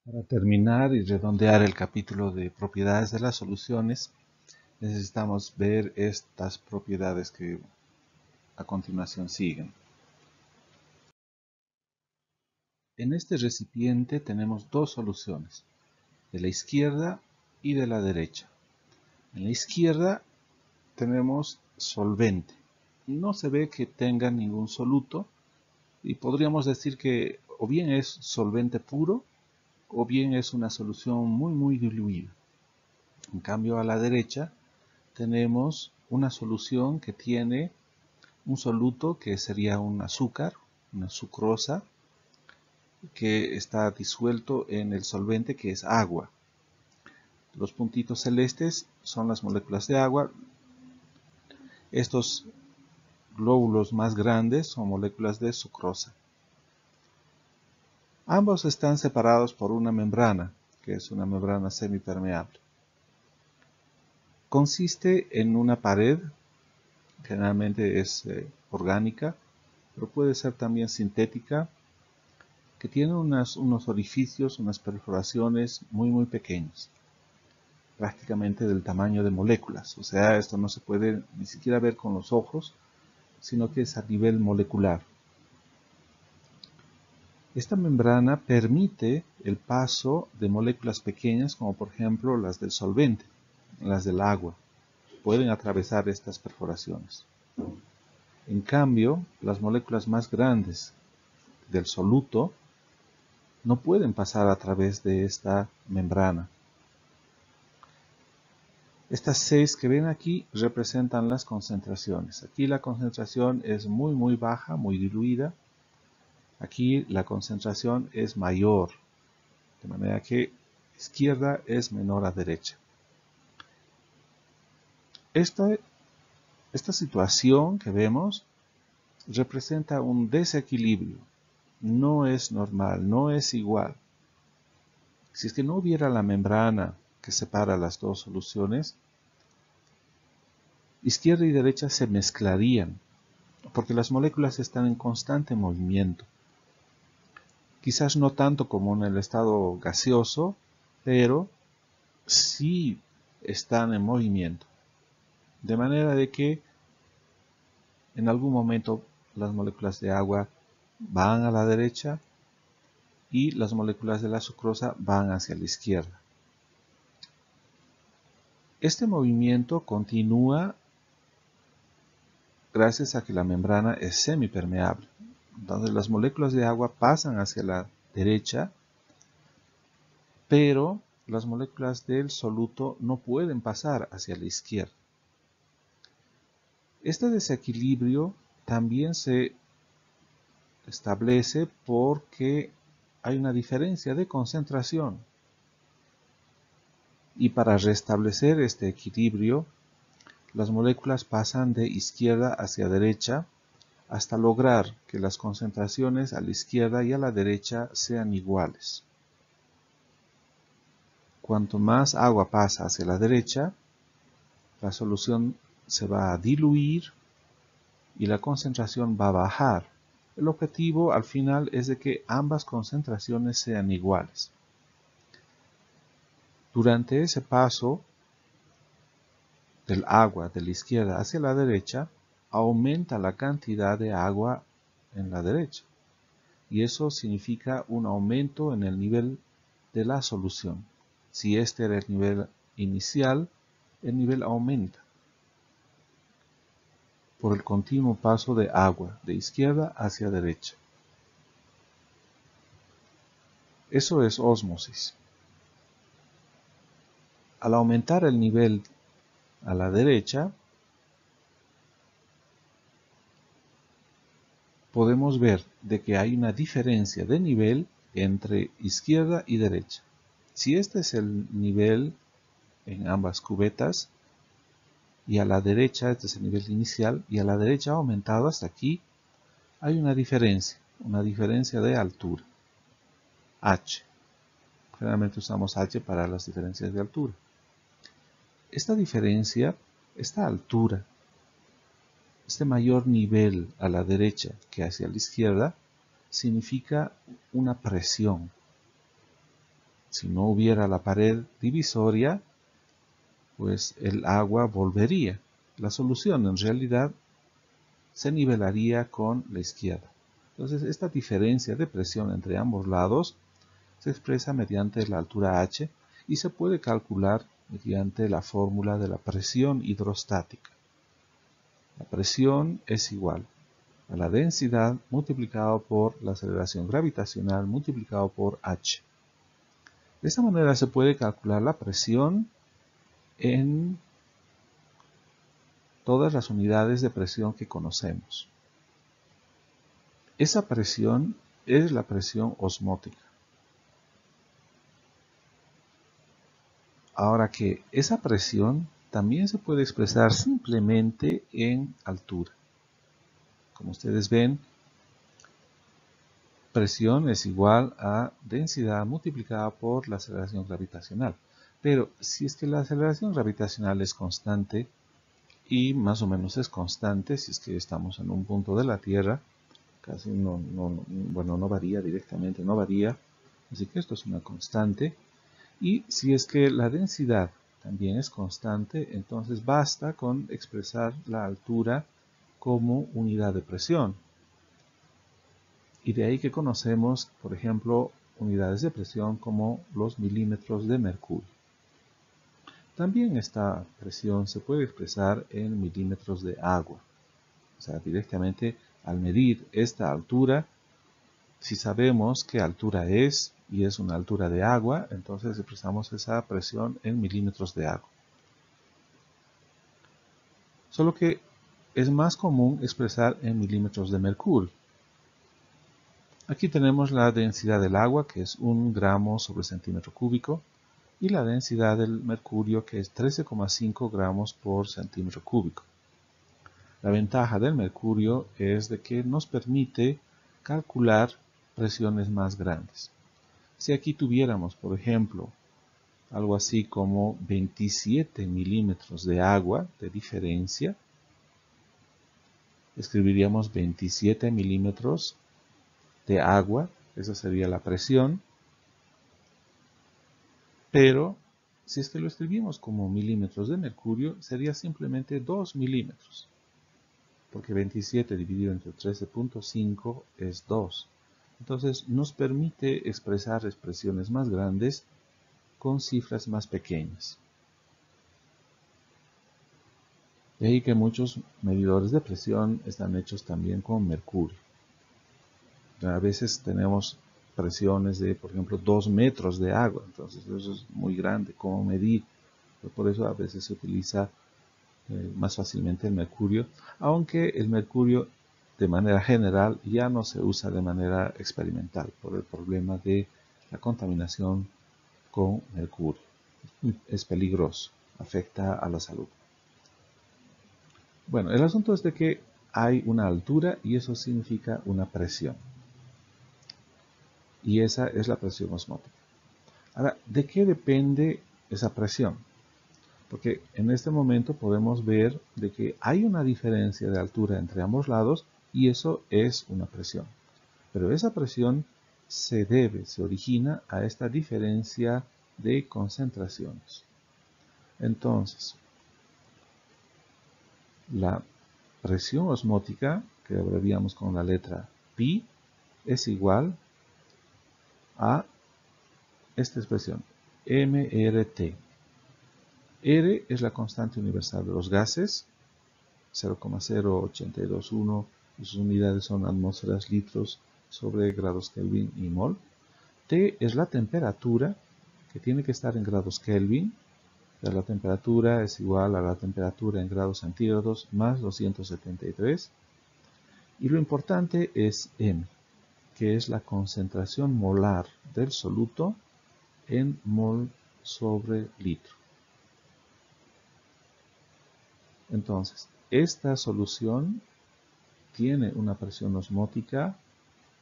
Para terminar y redondear el capítulo de propiedades de las soluciones, necesitamos ver estas propiedades que a continuación siguen. En este recipiente tenemos dos soluciones, de la izquierda y de la derecha. En la izquierda tenemos solvente. No se ve que tenga ningún soluto y podríamos decir que o bien es solvente puro o bien es una solución muy diluida. En cambio, a la derecha tenemos una solución que tiene un soluto que sería un azúcar, una sucrosa, que está disuelto en el solvente que es agua. Los puntitos celestes son las moléculas de agua. Estos glóbulos más grandes son moléculas de sucrosa. Ambos están separados por una membrana, que es una membrana semipermeable. Consiste en una pared, generalmente es orgánica, pero puede ser también sintética, que tiene unos orificios, unas perforaciones muy pequeños, prácticamente del tamaño de moléculas. O sea, esto no se puede ni siquiera ver con los ojos, sino que es a nivel molecular. Esta membrana permite el paso de moléculas pequeñas, como por ejemplo las del solvente, las del agua. Pueden atravesar estas perforaciones. En cambio, las moléculas más grandes del soluto no pueden pasar a través de esta membrana. Estas 6 que ven aquí representan las concentraciones. Aquí la concentración es muy baja, muy diluida. Aquí la concentración es mayor, de manera que izquierda es menor a derecha. Esta situación que vemos representa un desequilibrio. No es normal, no es igual. Si es que no hubiera la membrana que separa las dos soluciones, izquierda y derecha se mezclarían, porque las moléculas están en constante movimiento. Quizás no tanto como en el estado gaseoso, pero sí están en movimiento. De manera de que en algún momento las moléculas de agua van a la derecha y las moléculas de la sucrosa van hacia la izquierda. Este movimiento continúa gracias a que la membrana es semipermeable. Entonces las moléculas de agua pasan hacia la derecha, pero las moléculas del soluto no pueden pasar hacia la izquierda. Este desequilibrio también se establece porque hay una diferencia de concentración. Y para restablecer este equilibrio, las moléculas pasan de izquierda hacia derecha hasta lograr que las concentraciones a la izquierda y a la derecha sean iguales. Cuanto más agua pasa hacia la derecha, la solución se va a diluir y la concentración va a bajar. El objetivo al final es de que ambas concentraciones sean iguales. Durante ese paso del agua de la izquierda hacia la derecha, aumenta la cantidad de agua en la derecha. Y eso significa un aumento en el nivel de la solución. Si este era el nivel inicial, el nivel aumenta por el continuo paso de agua de izquierda hacia derecha. Eso es ósmosis. Al aumentar el nivel a la derecha, podemos ver de que hay una diferencia de nivel entre izquierda y derecha. Si este es el nivel en ambas cubetas, y a la derecha, este es el nivel inicial, y a la derecha ha aumentado hasta aquí, hay una diferencia de altura, h. Generalmente usamos h para las diferencias de altura. Esta diferencia, esta altura, este mayor nivel a la derecha que hacia la izquierda, significa una presión. Si no hubiera la pared divisoria, pues el agua volvería. La solución en realidad se nivelaría con la izquierda. Entonces esta diferencia de presión entre ambos lados se expresa mediante la altura h y se puede calcular mediante la fórmula de la presión hidrostática. La presión es igual a la densidad multiplicado por la aceleración gravitacional multiplicado por h. De esta manera se puede calcular la presión en todas las unidades de presión que conocemos. Esa presión es la presión osmótica. Ahora que esa presión también se puede expresar simplemente en altura. Como ustedes ven, presión es igual a densidad multiplicada por la aceleración gravitacional. Pero si es que la aceleración gravitacional es constante, y más o menos es constante, si es que estamos en un punto de la Tierra, casi no varía directamente, no varía, así que esto es una constante. Y si es que la densidad también es constante, entonces basta con expresar la altura como unidad de presión. Y de ahí que conocemos, por ejemplo, unidades de presión como los milímetros de mercurio. También esta presión se puede expresar en milímetros de agua. O sea, directamente al medir esta altura, si sabemos qué altura es, y es una altura de agua, entonces expresamos esa presión en milímetros de agua. Solo que es más común expresar en milímetros de mercurio. Aquí tenemos la densidad del agua, que es 1 gramo sobre centímetro cúbico, y la densidad del mercurio, que es 13,5 gramos por centímetro cúbico. La ventaja del mercurio es de que nos permite calcular presiones más grandes. Si aquí tuviéramos, por ejemplo, algo así como 27 milímetros de agua de diferencia, escribiríamos 27 milímetros de agua, esa sería la presión, pero si es que lo escribimos como milímetros de mercurio, sería simplemente 2 milímetros, porque 27 dividido entre 13,5 es 2. Entonces nos permite expresar expresiones más grandes con cifras más pequeñas. De ahí que muchos medidores de presión están hechos también con mercurio. A veces tenemos presiones de, por ejemplo, 2 metros de agua, entonces eso es muy grande, ¿cómo medir? Por eso a veces se utiliza más fácilmente el mercurio, aunque el mercurio de manera general ya no se usa de manera experimental por el problema de la contaminación con mercurio. Es peligroso, afecta a la salud. Bueno, el asunto es de que hay una altura y eso significa una presión. Y esa es la presión osmótica. Ahora, ¿de qué depende esa presión? Porque en este momento podemos ver de que hay una diferencia de altura entre ambos lados y eso es una presión. Pero esa presión se origina a esta diferencia de concentraciones. Entonces, la presión osmótica, que abreviamos con la letra pi, es igual a esta expresión, mRT. R es la constante universal de los gases, 0,0821, sus unidades son atmósferas, litros sobre grados Kelvin y mol. T es la temperatura, que tiene que estar en grados Kelvin. La temperatura es igual a la temperatura en grados centígrados más 273. Y lo importante es M, que es la concentración molar del soluto en mol sobre litro. Entonces, esta solución tiene una presión osmótica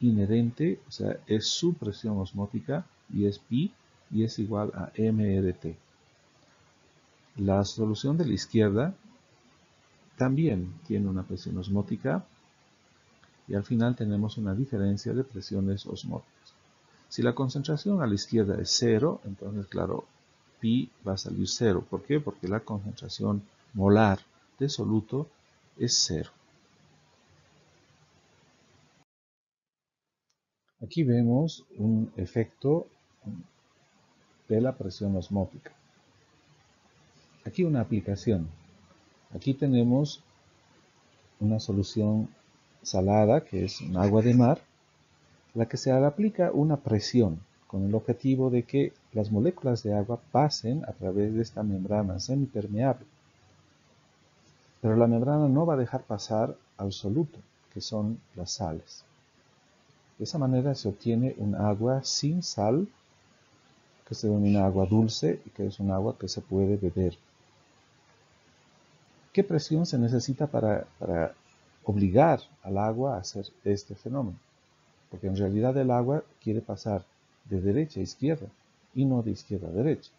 inherente, o sea, es su presión osmótica y es pi y es igual a mRT. La solución de la izquierda también tiene una presión osmótica y al final tenemos una diferencia de presiones osmóticas. Si la concentración a la izquierda es 0, entonces claro, pi va a salir 0. ¿Por qué? Porque la concentración molar de soluto es 0. Aquí vemos un efecto de la presión osmótica. Aquí una aplicación. Aquí tenemos una solución salada, que es un agua de mar, a la que se le aplica una presión con el objetivo de que las moléculas de agua pasen a través de esta membrana semipermeable. Pero la membrana no va a dejar pasar al soluto, que son las sales. De esa manera se obtiene un agua sin sal, que se denomina agua dulce y que es un agua que se puede beber. ¿Qué presión se necesita para obligar al agua a hacer este fenómeno? Porque en realidad el agua quiere pasar de derecha a izquierda y no de izquierda a derecha.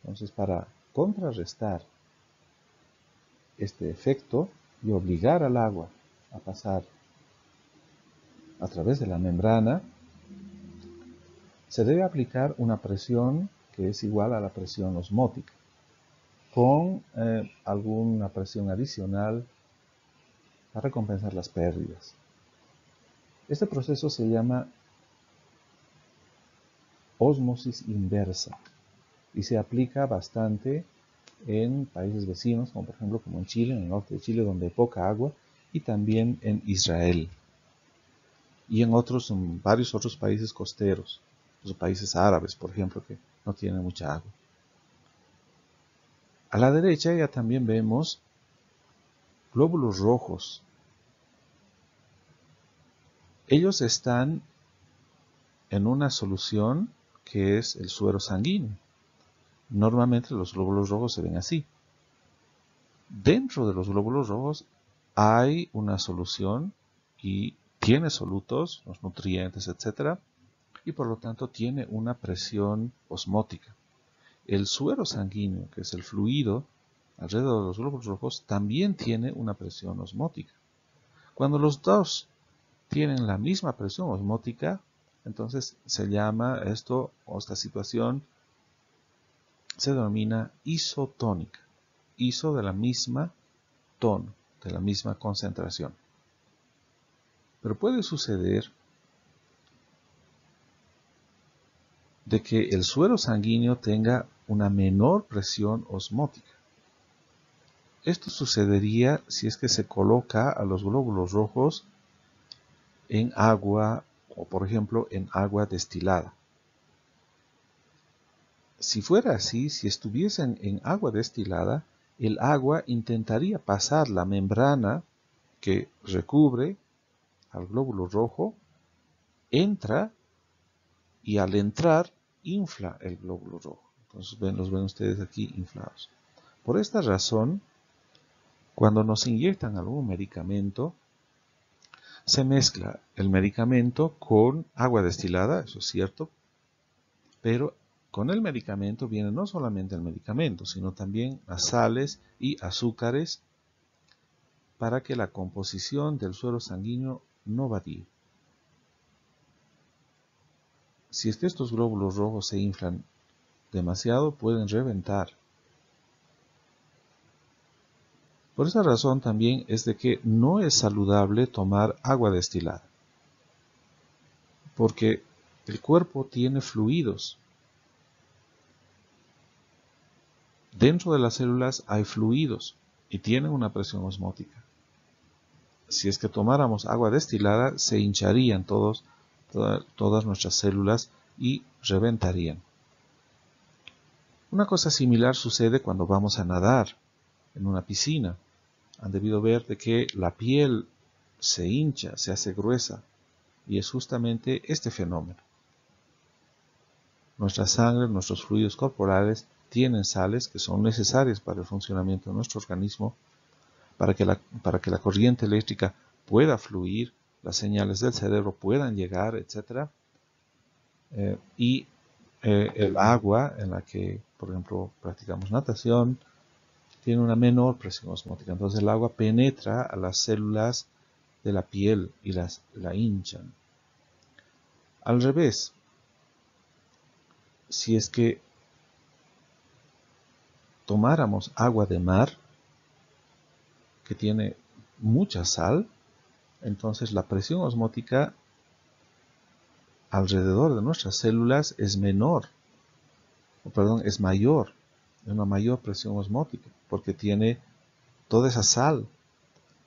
Entonces, para contrarrestar este efecto y obligar al agua a pasar a través de la membrana, se debe aplicar una presión que es igual a la presión osmótica, con alguna presión adicional para compensar las pérdidas. Este proceso se llama ósmosis inversa y se aplica bastante en países vecinos, como por ejemplo como en Chile, en el norte de Chile, donde hay poca agua, y también en Israel y en varios otros países costeros, los países árabes, por ejemplo, que no tienen mucha agua. A la derecha ya también vemos glóbulos rojos. Ellos están en una solución que es el suero sanguíneo. Normalmente los glóbulos rojos se ven así. Dentro de los glóbulos rojos hay una solución y tiene solutos, los nutrientes, etc. Y por lo tanto tiene una presión osmótica. El suero sanguíneo, que es el fluido alrededor de los glóbulos rojos, también tiene una presión osmótica. Cuando los dos tienen la misma presión osmótica, entonces se llama esto, o esta situación, se denomina isotónica. Iso de la misma tono, de la misma concentración. Pero puede suceder de que el suero sanguíneo tenga una menor presión osmótica. Esto sucedería si es que se coloca a los glóbulos rojos en agua, o por ejemplo en agua destilada. Si fuera así, si estuviesen en agua destilada, el agua intentaría pasar la membrana que recubre al glóbulo rojo, entra y al entrar infla el glóbulo rojo. Entonces los ven ustedes aquí inflados. Por esta razón, cuando nos inyectan algún medicamento, se mezcla el medicamento con agua destilada, eso es cierto, pero con el medicamento viene no solamente el medicamento, sino también las sales y azúcares para que la composición del suero sanguíneo no varíe. Si es que estos glóbulos rojos se inflan demasiado, pueden reventar. Por esa razón también es de que no es saludable tomar agua destilada, porque el cuerpo tiene fluidos. Dentro de las células hay fluidos y tienen una presión osmótica. Si es que tomáramos agua destilada, se hincharían todas nuestras células y reventarían. Una cosa similar sucede cuando vamos a nadar en una piscina. Han debido ver de que la piel se hincha, se hace gruesa, y es justamente este fenómeno. Nuestra sangre, nuestros fluidos corporales tienen sales que son necesarias para el funcionamiento de nuestro organismo, para que la corriente eléctrica pueda fluir, las señales del cerebro puedan llegar, etc. El agua en la que, por ejemplo, practicamos natación, tiene una menor presión osmótica. Entonces el agua penetra a las células de la piel y la hinchan. Al revés, si es que tomáramos agua de mar que tiene mucha sal, entonces la presión osmótica alrededor de nuestras células es mayor, es una mayor presión osmótica, porque tiene toda esa sal.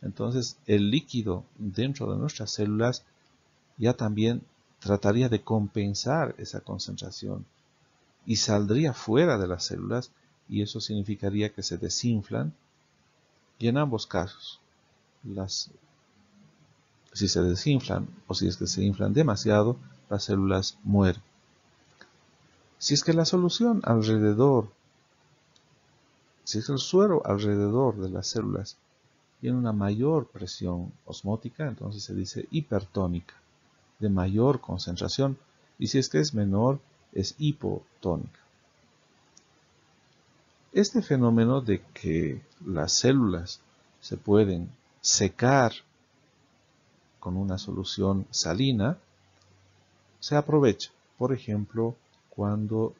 Entonces el líquido dentro de nuestras células ya también trataría de compensar esa concentración y saldría fuera de las células, y eso significaría que se desinflan, y en ambos casos, si se desinflan o si es que se inflan demasiado, las células mueren. Si es que la solución alrededor, si es que el suero alrededor de las células tiene una mayor presión osmótica, entonces se dice hipertónica, de mayor concentración, y si es que es menor, es hipotónica. Este fenómeno de que las células se pueden secar con una solución salina se aprovecha, por ejemplo, cuando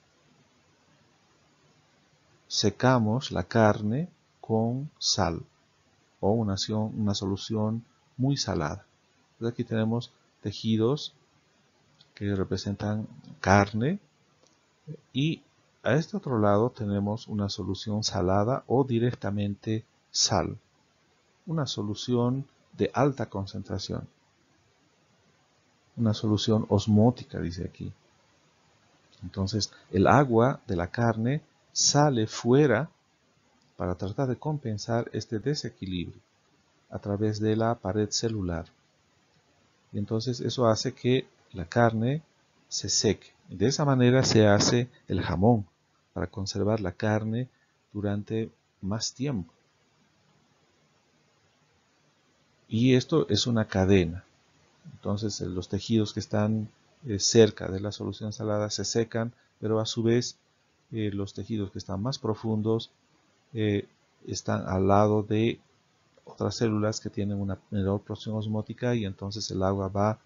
secamos la carne con sal o una solución muy salada. Entonces aquí tenemos tejidos que representan carne, y a este otro lado tenemos una solución salada o directamente sal, una solución de alta concentración, una solución osmótica, dice aquí. Entonces el agua de la carne sale fuera para tratar de compensar este desequilibrio a través de la pared celular. Y entonces eso hace que la carne se seque. De esa manera se hace el jamón, para conservar la carne durante más tiempo. Y esto es una cadena. Entonces los tejidos que están cerca de la solución salada se secan, pero a su vez los tejidos que están más profundos están al lado de otras células que tienen una menor presión osmótica, y entonces el agua va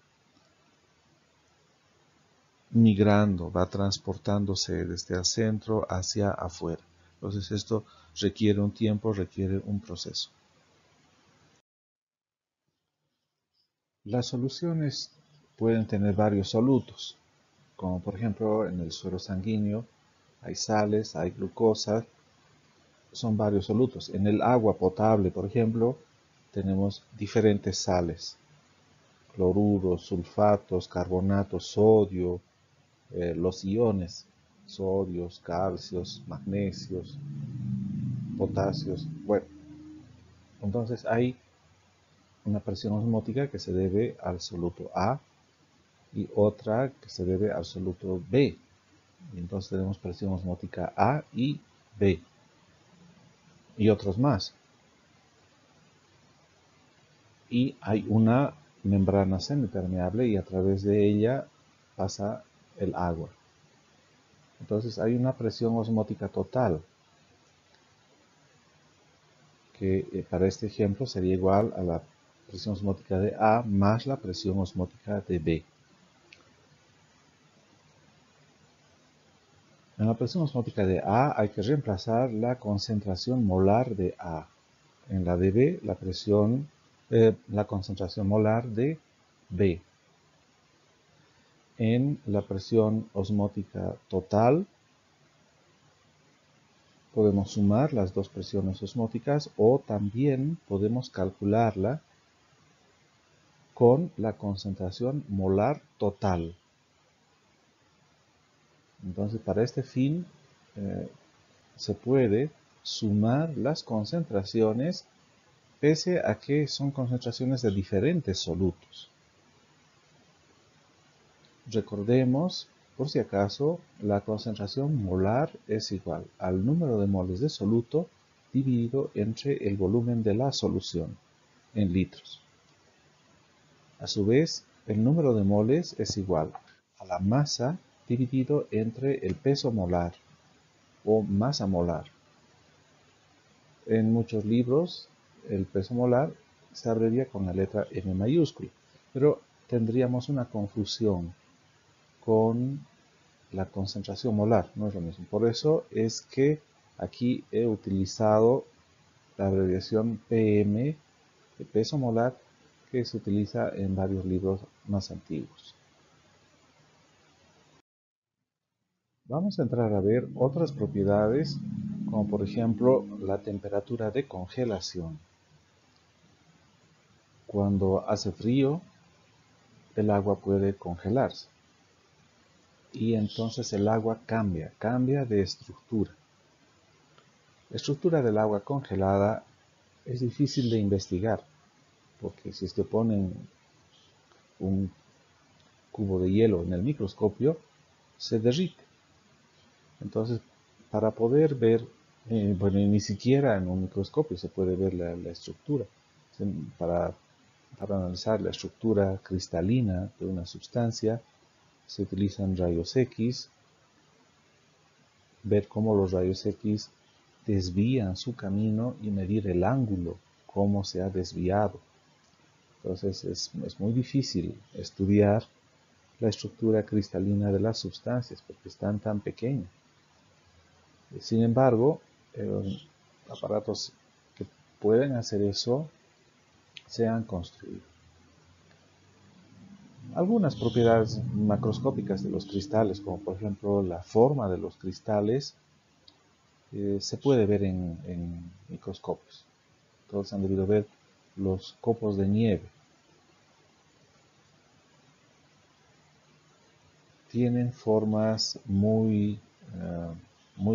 migrando, va transportándose desde el centro hacia afuera. Entonces esto requiere un tiempo, requiere un proceso. Las soluciones pueden tener varios solutos, como por ejemplo en el suero sanguíneo hay sales, hay glucosa, son varios solutos. En el agua potable, por ejemplo, tenemos diferentes sales, cloruros, sulfatos, carbonatos, sodio, los iones, sodios, calcios, magnesios, potasios. Bueno, entonces hay una presión osmótica que se debe al soluto A y otra que se debe al soluto B. Y entonces tenemos presión osmótica A y B y otros más. Y hay una membrana semipermeable y a través de ella pasa el agua. Entonces hay una presión osmótica total, que para este ejemplo sería igual a la presión osmótica de A más la presión osmótica de B. En la presión osmótica de A hay que reemplazar la concentración molar de A. En la de B, la concentración molar de B. En la presión osmótica total podemos sumar las dos presiones osmóticas, o también podemos calcularla con la concentración molar total. Entonces, para este fin se puede sumar las concentraciones, pese a que son concentraciones de diferentes solutos. Recordemos, por si acaso, la concentración molar es igual al número de moles de soluto dividido entre el volumen de la solución en litros. A su vez, el número de moles es igual a la masa dividido entre el peso molar o masa molar. En muchos libros, el peso molar se abrevia con la letra M mayúscula, pero tendríamos una confusión con la concentración molar, no es lo mismo. Por eso es que aquí he utilizado la abreviación PM, de peso molar, que se utiliza en varios libros más antiguos. Vamos a entrar a ver otras propiedades, como por ejemplo la temperatura de congelación. Cuando hace frío, el agua puede congelarse y entonces el agua cambia de estructura. La estructura del agua congelada es difícil de investigar, porque si es que ponen un cubo de hielo en el microscopio, se derrite. Entonces, para poder ver, bueno, ni siquiera en un microscopio se puede ver la estructura. Para analizar la estructura cristalina de una sustancia, se utilizan rayos X, ver cómo los rayos X desvían su camino y medir el ángulo, cómo se ha desviado. Entonces es muy difícil estudiar la estructura cristalina de las sustancias porque están tan pequeñas. Sin embargo, aparatos que pueden hacer eso se han construido. Algunas propiedades macroscópicas de los cristales, como por ejemplo la forma de los cristales, se puede ver en microscopios. Todos han debido ver los copos de nieve. Tienen formas muy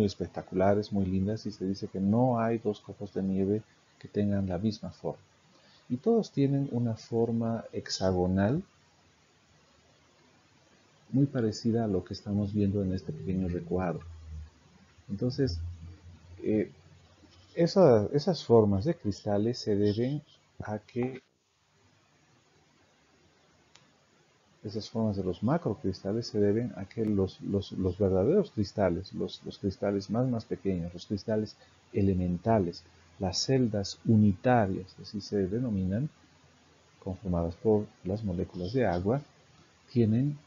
espectaculares, muy lindas, y se dice que no hay dos copos de nieve que tengan la misma forma. Y todos tienen una forma hexagonal muy parecida a lo que estamos viendo en este pequeño recuadro. Entonces, esas formas de cristales se deben a que esas formas de los macrocristales se deben a que los verdaderos cristales, los cristales más pequeños, los cristales elementales, las celdas unitarias, así se denominan, conformadas por las moléculas de agua, tienen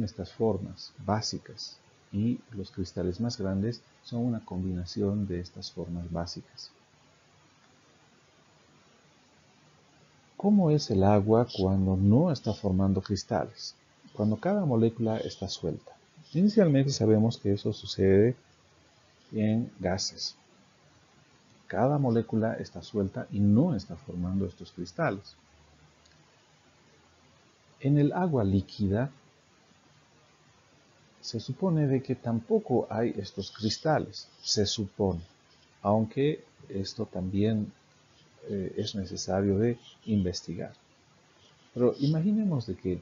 estas formas básicas, y los cristales más grandes son una combinación de estas formas básicas. ¿Cómo es el agua cuando no está formando cristales? Cuando cada molécula está suelta. Inicialmente sabemos que eso sucede en gases. Cada molécula está suelta y no está formando estos cristales. En el agua líquida se supone de que tampoco hay estos cristales, se supone, aunque esto también es necesario de investigar. Pero imaginemos de que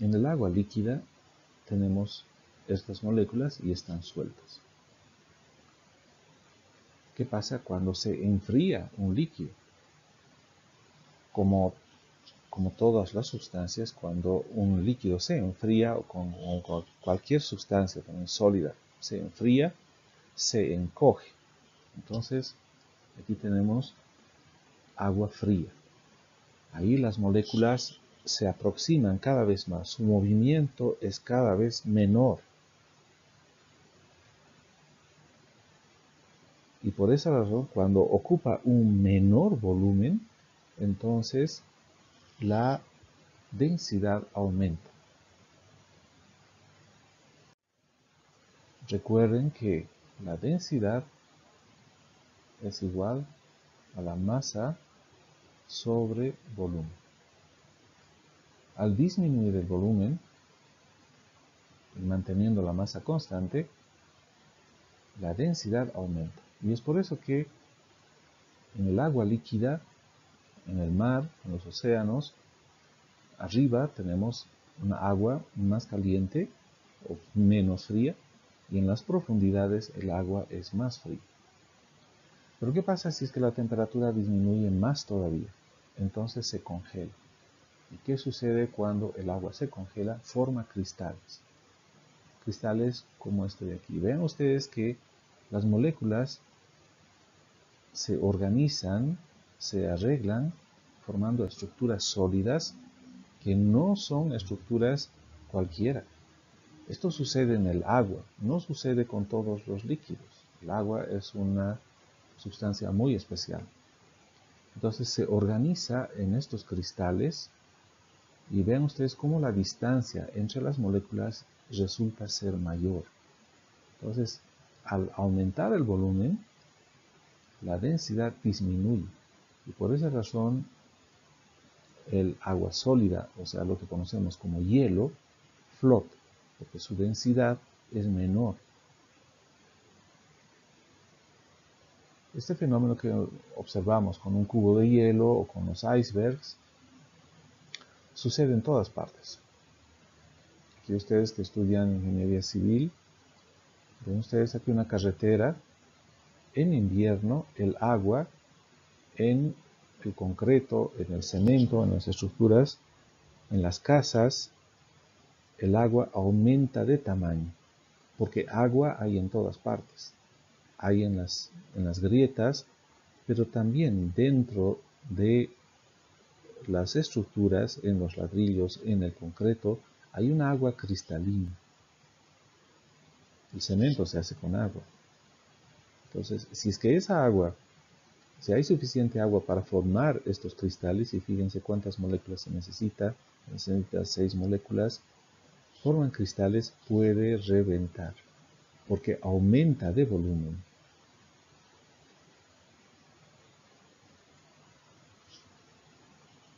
en el agua líquida tenemos estas moléculas y están sueltas. ¿Qué pasa cuando se enfría un líquido? Como todas las sustancias, cuando un líquido se enfría, o con cualquier sustancia también sólida se enfría, se encoge. Entonces, aquí tenemos agua fría. Ahí las moléculas se aproximan cada vez más, su movimiento es cada vez menor. Y por esa razón, cuando ocupa un menor volumen, entonces la densidad aumenta. Recuerden que la densidad es igual a la masa sobre volumen. Al disminuir el volumen, y manteniendo la masa constante, la densidad aumenta. Y es por eso que en el agua líquida, en el mar, en los océanos, arriba tenemos una agua más caliente o menos fría, y en las profundidades el agua es más fría. Pero ¿qué pasa si es que la temperatura disminuye más todavía? Entonces se congela. ¿Y qué sucede cuando el agua se congela? Forma cristales. Cristales como este de aquí. Vean ustedes que las moléculas se organizan, se arreglan, formando estructuras sólidas que no son estructuras cualquiera. Esto sucede en el agua, no sucede con todos los líquidos. El agua es una sustancia muy especial. Entonces se organiza en estos cristales y vean ustedes cómo la distancia entre las moléculas resulta ser mayor. Entonces, al aumentar el volumen, la densidad disminuye y por esa razón el agua sólida, o sea, lo que conocemos como hielo, flota, porque su densidad es menor. Este fenómeno que observamos con un cubo de hielo o con los icebergs sucede en todas partes. Aquí ustedes que estudian ingeniería civil, ven ustedes aquí una carretera. En invierno el agua en el concreto, en el cemento, en las estructuras, en las casas, el agua aumenta de tamaño, porque agua hay en todas partes. Hay en las grietas, pero también dentro de las estructuras, en los ladrillos, en el concreto, hay una agua cristalina. El cemento se hace con agua. Entonces, si es que esa agua, si hay suficiente agua para formar estos cristales, y fíjense cuántas moléculas se necesita 6 moléculas, forman cristales, puede reventar, porque aumenta de volumen.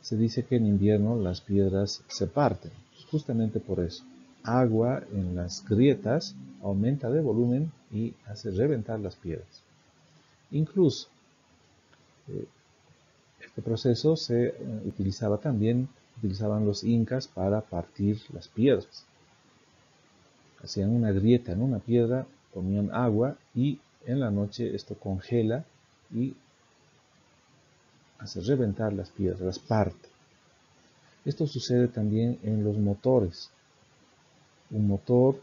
Se dice que en invierno las piedras se parten, justamente por eso. Agua en las grietas aumenta de volumen y hace reventar las piedras. Incluso, este proceso se utilizaban los incas para partir las piedras. Hacían una grieta en una piedra, ponían agua y en la noche esto congela y hace reventar las piedras, las parte. Esto sucede también en los motores. Un motor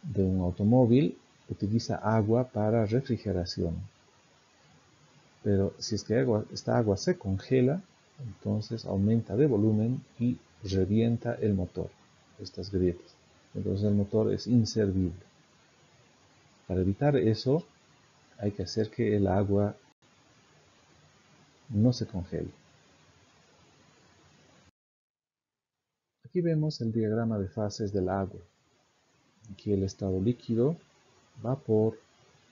de un automóvil utiliza agua para refrigeración. Pero si es que esta agua se congela, entonces aumenta de volumen y revienta el motor, estas grietas. Entonces el motor es inservible. Para evitar eso, hay que hacer que el agua no se congele. Aquí vemos el diagrama de fases del agua. Aquí el estado líquido, vapor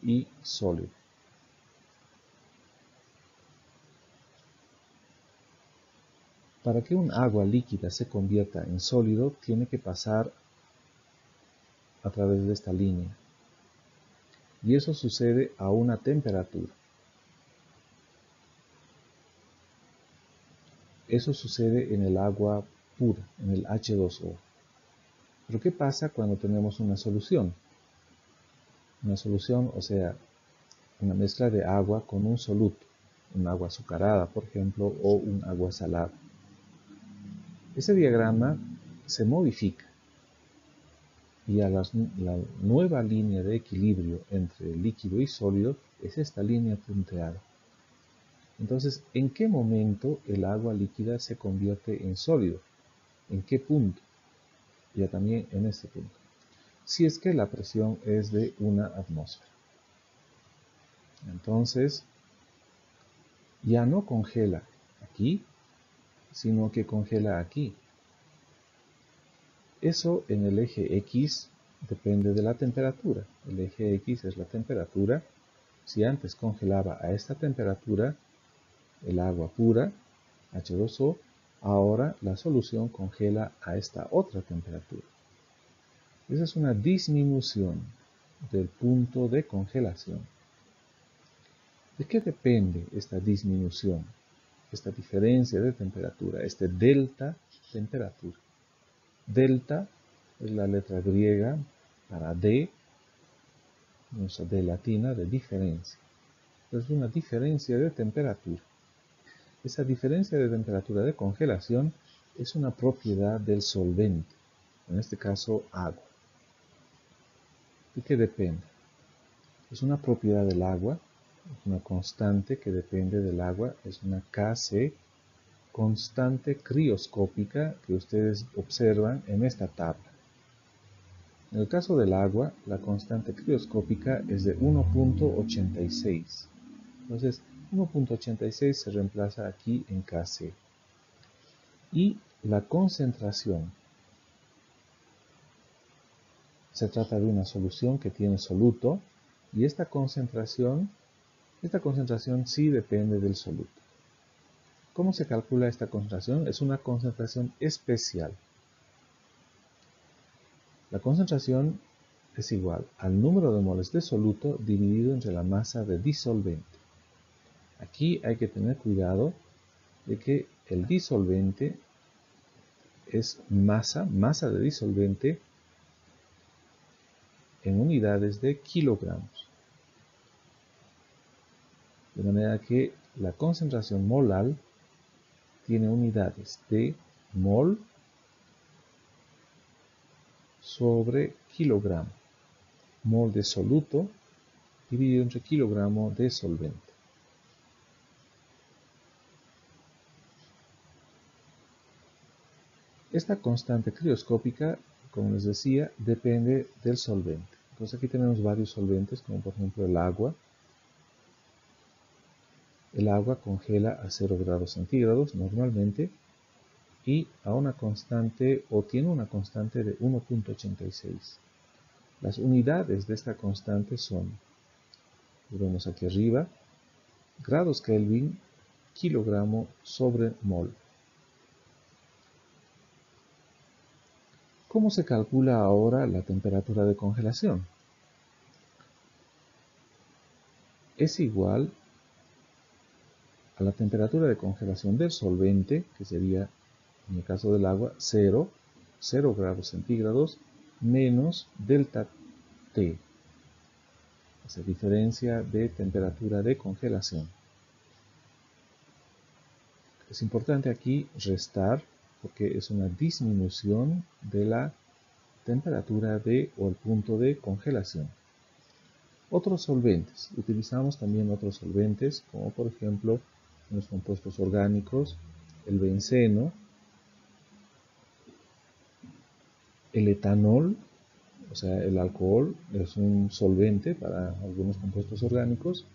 y sólido. Para que un agua líquida se convierta en sólido, tiene que pasar a través de esta línea. Y eso sucede a una temperatura. Eso sucede en el agua pura, en el H2O. Pero ¿qué pasa cuando tenemos una solución? Una solución, o sea, una mezcla de agua con un soluto, un agua azucarada, por ejemplo, o un agua salada. Ese diagrama se modifica y a la nueva línea de equilibrio entre líquido y sólido es esta línea punteada. Entonces, ¿en qué momento el agua líquida se convierte en sólido? ¿En qué punto? Ya también en este punto. Si es que la presión es de una atmósfera. Entonces, ya no congela aquí, sino que congela aquí. Eso en el eje X depende de la temperatura. El eje X es la temperatura. Si antes congelaba a esta temperatura el agua pura, H2O, ahora la solución congela a esta otra temperatura. Esa es una disminución del punto de congelación. ¿De qué depende esta disminución? Esta diferencia de temperatura, este delta temperatura. Delta es la letra griega para D, nuestra D latina de diferencia. Es una diferencia de temperatura. Esa diferencia de temperatura de congelación es una propiedad del solvente, en este caso agua. ¿De qué depende? Es una propiedad del agua, es una constante que depende del agua, es una Kc, constante crioscópica que ustedes observan en esta tabla. En el caso del agua, la constante crioscópica es de 1.86. Entonces, 1.86 se reemplaza aquí en Kc. Y la concentración. Se trata de una solución que tiene soluto y esta concentración sí depende del soluto. ¿Cómo se calcula esta concentración? Es una concentración especial. La concentración es igual al número de moles de soluto dividido entre la masa de disolvente. Aquí hay que tener cuidado de que el disolvente es masa de disolvente en unidades de kilogramos. De manera que la concentración molal tiene unidades de mol sobre kilogramo. Mol de soluto dividido entre kilogramo de solvente. Esta constante crioscópica, como les decía, depende del solvente. Entonces aquí tenemos varios solventes, como por ejemplo el agua. El agua congela a 0 grados centígrados normalmente y a una constante o tiene una constante de 1.86. Las unidades de esta constante son, lo vemos aquí arriba, grados Kelvin, kilogramo sobre mol. ¿Cómo se calcula ahora la temperatura de congelación? Es igual a la temperatura de congelación del solvente, que sería, en el caso del agua, 0 grados centígrados, menos delta T, esa diferencia de temperatura de congelación. Es importante aquí restar, porque es una disminución de la temperatura o el punto de congelación. Otros solventes. Utilizamos también otros solventes, como por ejemplo en los compuestos orgánicos, el benceno, el etanol, o sea, el alcohol es un solvente para algunos compuestos orgánicos.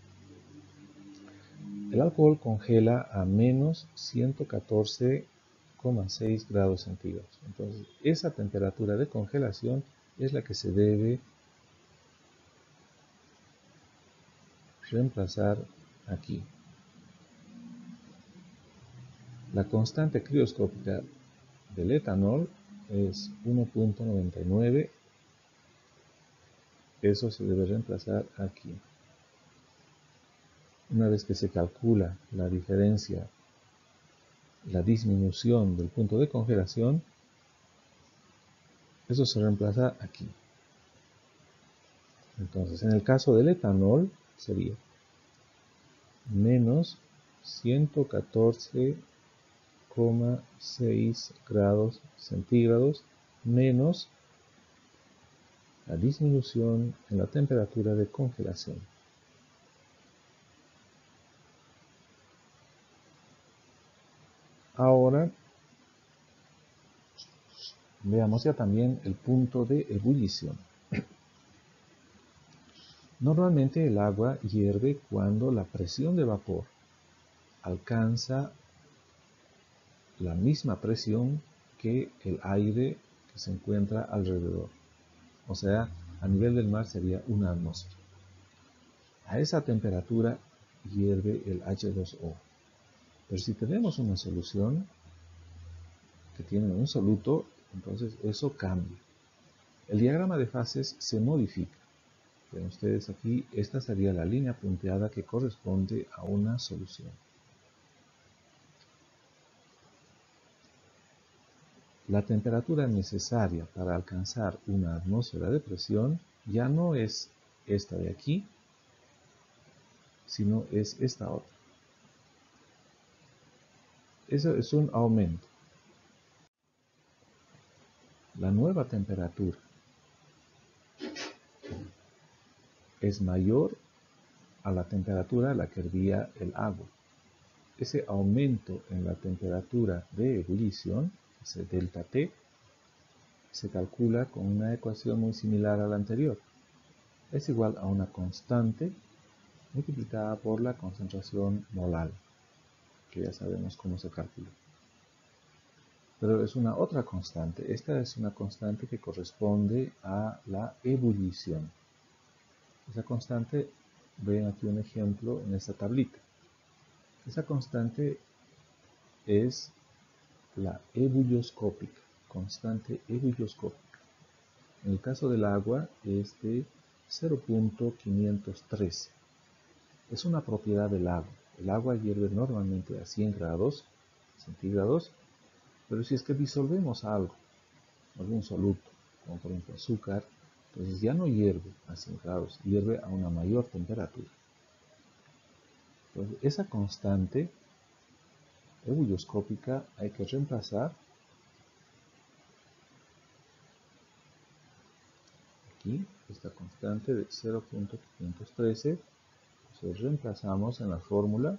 El alcohol congela a menos 114,6 grados centígrados. Entonces, esa temperatura de congelación es la que se debe reemplazar aquí. La constante crioscópica del etanol es 1.99. Eso se debe reemplazar aquí. Una vez que se calcula la diferencia, la disminución del punto de congelación, eso se reemplaza aquí. Entonces, en el caso del etanol, sería menos 114,6 grados centígrados menos la disminución en la temperatura de congelación. Ahora veamos ya también el punto de ebullición. Normalmente el agua hierve cuando la presión de vapor alcanza la misma presión que el aire que se encuentra alrededor. O sea, a nivel del mar sería una atmósfera. A esa temperatura hierve el H2O. Pero si tenemos una solución que tiene un soluto, entonces eso cambia. El diagrama de fases se modifica. Ven ustedes aquí, esta sería la línea punteada que corresponde a una solución. La temperatura necesaria para alcanzar una atmósfera de presión ya no es esta de aquí, sino es esta otra. Eso es un aumento. La nueva temperatura es mayor a la temperatura a la que hervía el agua. Ese aumento en la temperatura de ebullición, ese delta T, se calcula con una ecuación muy similar a la anterior. Es igual a una constante multiplicada por la concentración molar, que ya sabemos cómo se calcula. Pero es una otra constante. Esta es una constante que corresponde a la ebullición. Esa constante, ven aquí un ejemplo en esta tablita. Esa constante es la ebulloscópica, constante ebulloscópica. En el caso del agua es de 0.513. Es una propiedad del agua. El agua hierve normalmente a 100 grados centígrados, pero si es que disolvemos algo, algún soluto, como por ejemplo azúcar, entonces ya no hierve a 100 grados, hierve a una mayor temperatura. Entonces, esa constante ebulloscópica hay que reemplazar aquí, esta constante de 0.513, entonces reemplazamos en la fórmula,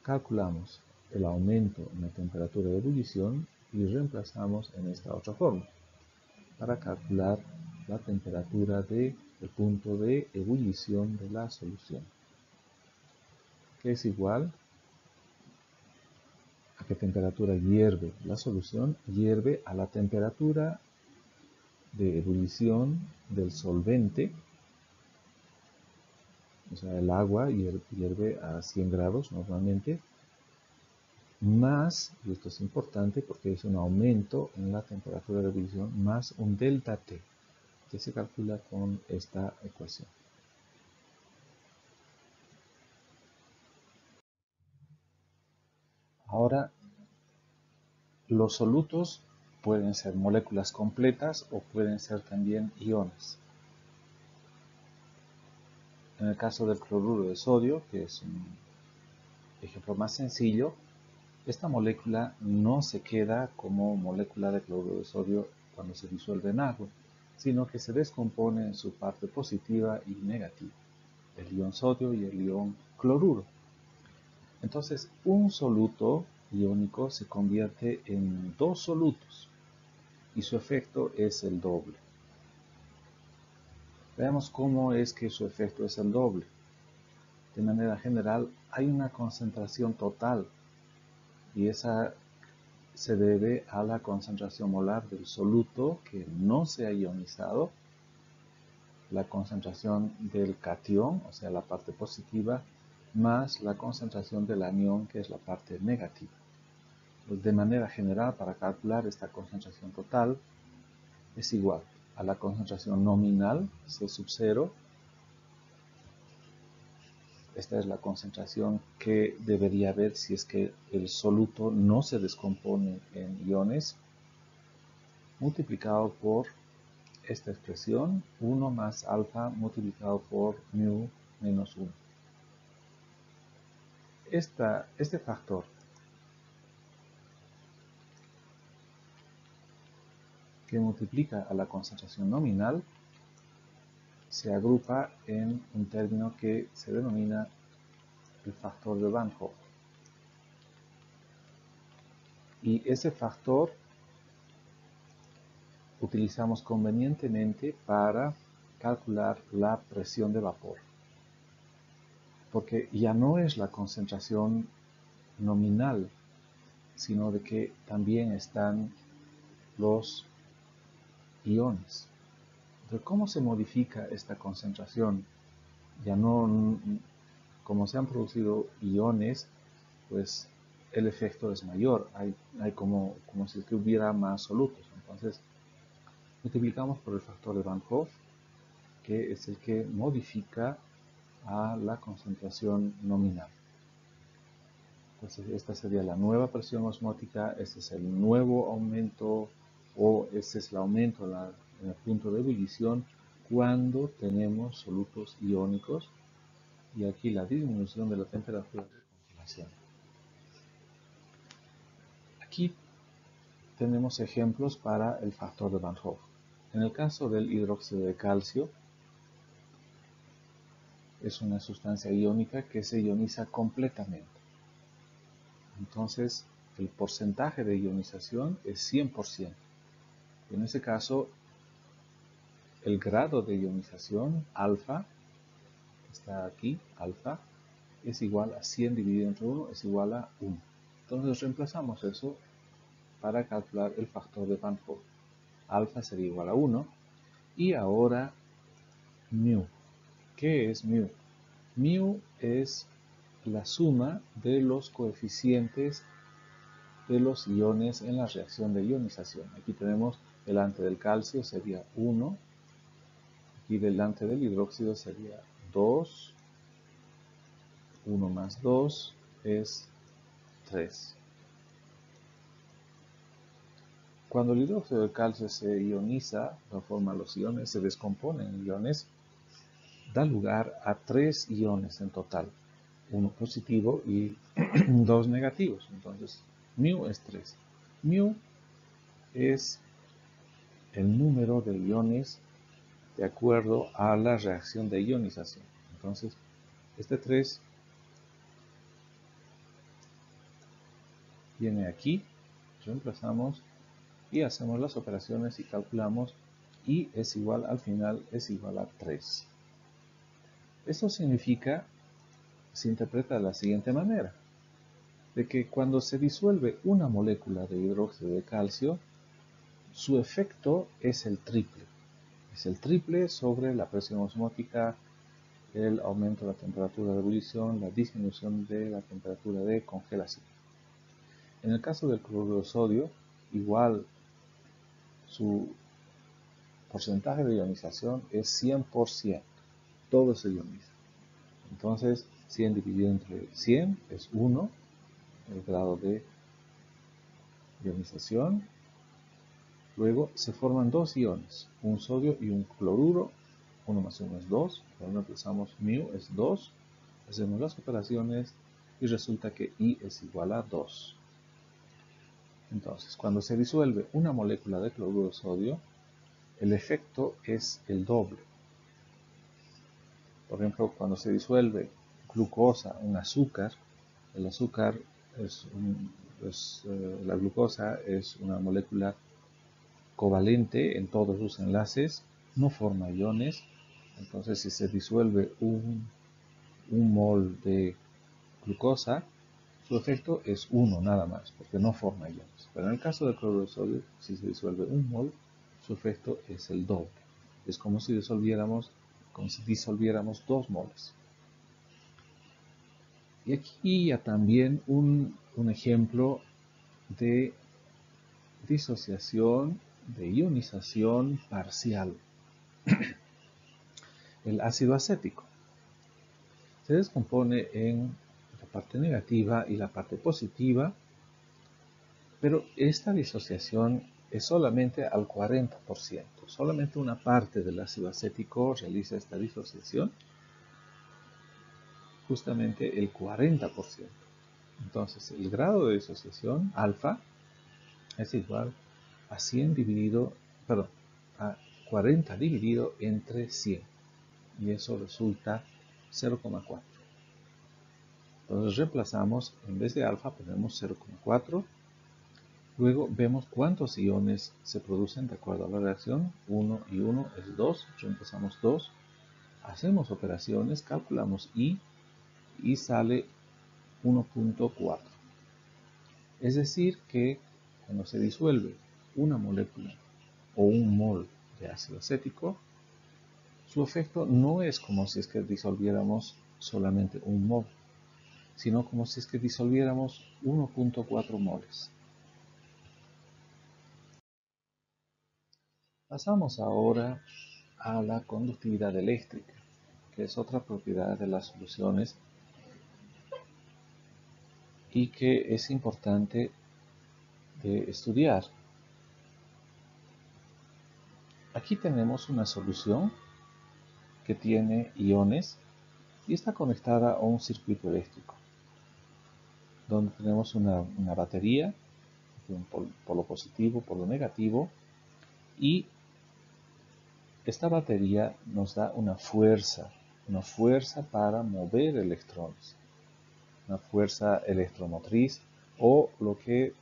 calculamos el aumento en la temperatura de ebullición y reemplazamos en esta otra fórmula para calcular la temperatura del punto de ebullición de la solución, que es igual a qué temperatura hierve la solución, hierve a la temperatura de ebullición del solvente, o sea, el agua hierve a 100 grados normalmente, más, y esto es importante porque es un aumento en la temperatura de ebullición, más un delta T, que se calcula con esta ecuación. Ahora, los solutos pueden ser moléculas completas o pueden ser también iones. En el caso del cloruro de sodio, que es un ejemplo más sencillo, esta molécula no se queda como molécula de cloruro de sodio cuando se disuelve en agua, sino que se descompone en su parte positiva y negativa, el ion sodio y el ion cloruro. Entonces, un soluto iónico se convierte en dos solutos y su efecto es el doble. Veamos cómo es que su efecto es el doble. De manera general, hay una concentración total y esa se debe a la concentración molar del soluto que no se ha ionizado, la concentración del catión, o sea, la parte positiva, más la concentración del anión, que es la parte negativa. Pues de manera general, para calcular esta concentración total, es igual a la concentración nominal, C sub 0. Esta es la concentración que debería haber si es que el soluto no se descompone en iones, multiplicado por esta expresión, 1 más alfa multiplicado por mu menos 1. Este factor que multiplica a la concentración nominal se agrupa en un término que se denomina el factor de Van Hoff. Y ese factor utilizamos convenientemente para calcular la presión de vapor, porque ya no es la concentración nominal, sino de que también están los iones. Entonces, ¿cómo se modifica esta concentración? Ya no, como se han producido iones, pues el efecto es mayor, hay como si hubiera más solutos. Entonces, multiplicamos por el factor de Van Hoff, que es el que modifica a la concentración nominal. Entonces, esta sería la nueva presión osmótica, este es el nuevo aumento, o este es el aumento en el punto de ebullición cuando tenemos solutos iónicos, y aquí la disminución de la temperatura de congelación. Aquí tenemos ejemplos para el factor de Van Hoff. En el caso del hidróxido de calcio, es una sustancia iónica que se ioniza completamente. Entonces, el porcentaje de ionización es 100%. En este caso, el grado de ionización, alfa, está aquí, alfa, es igual a 100 dividido entre 1 es igual a 1. Entonces reemplazamos eso para calcular el factor de Van Hoff. Alfa sería igual a 1. Y ahora mu. ¿Qué es mu? Mu es la suma de los coeficientes de los iones en la reacción de ionización. Aquí tenemos delante del calcio sería 1. Aquí delante del hidróxido sería 2. 1 más 2 es 3. Cuando el hidróxido de calcio se ioniza, da forma a los iones, se descomponen en iones, da lugar a 3 iones en total. 1 positivo y 2 negativos. Entonces, mu es 3. Mu es el número de iones de acuerdo a la reacción de ionización. Entonces, este 3 viene aquí, reemplazamos y hacemos las operaciones y calculamos, y es igual, al final, es igual a 3. Esto significa, se interpreta de la siguiente manera, de que cuando se disuelve una molécula de hidróxido de calcio, su efecto es el triple. Es el triple sobre la presión osmótica, el aumento de la temperatura de ebullición, la disminución de la temperatura de congelación. En el caso del cloruro de sodio, igual su porcentaje de ionización es 100%. Todo se ioniza. Entonces, 100 dividido entre 100 es 1, el grado de ionización. Luego se forman dos iones, un sodio y un cloruro. 1 más 1 es 2. Cuando reemplazamos mu es 2. Hacemos las operaciones y resulta que I es igual a 2. Entonces, cuando se disuelve una molécula de cloruro de sodio, el efecto es el doble. Por ejemplo, cuando se disuelve glucosa, un azúcar, el azúcar la glucosa es una molécula covalente en todos sus enlaces, no forma iones. Entonces, si se disuelve un mol de glucosa, su efecto es 1 nada más, porque no forma iones. Pero en el caso del cloruro de sodio, si se disuelve un mol, su efecto es el doble. Es como si disolviéramos 2 moles. Y aquí ya también un ejemplo de disociación, de ionización parcial. El ácido acético se descompone en la parte negativa y la parte positiva, pero esta disociación es solamente al 40%. Solamente una parte del ácido acético realiza esta disociación, justamente el 40%. Entonces, el grado de disociación, alfa, es igual a 40 dividido entre 100. Y eso resulta 0,4. Entonces reemplazamos, en vez de alfa ponemos 0,4. Luego vemos cuántos iones se producen de acuerdo a la reacción. 1 y 1 es 2. Reemplazamos 2. Hacemos operaciones, calculamos I y sale 1.4. Es decir que cuando se disuelve una molécula o un mol de ácido acético, su efecto no es como si es que disolviéramos solamente un mol, sino como si es que disolviéramos 1.4 moles. Pasamos ahora a la conductividad eléctrica, que es otra propiedad de las soluciones y que es importante de estudiar. Aquí tenemos una solución que tiene iones y está conectada a un circuito eléctrico, donde tenemos una batería, un polo positivo, polo negativo, y esta batería nos da una fuerza para mover electrones, una fuerza electromotriz o lo que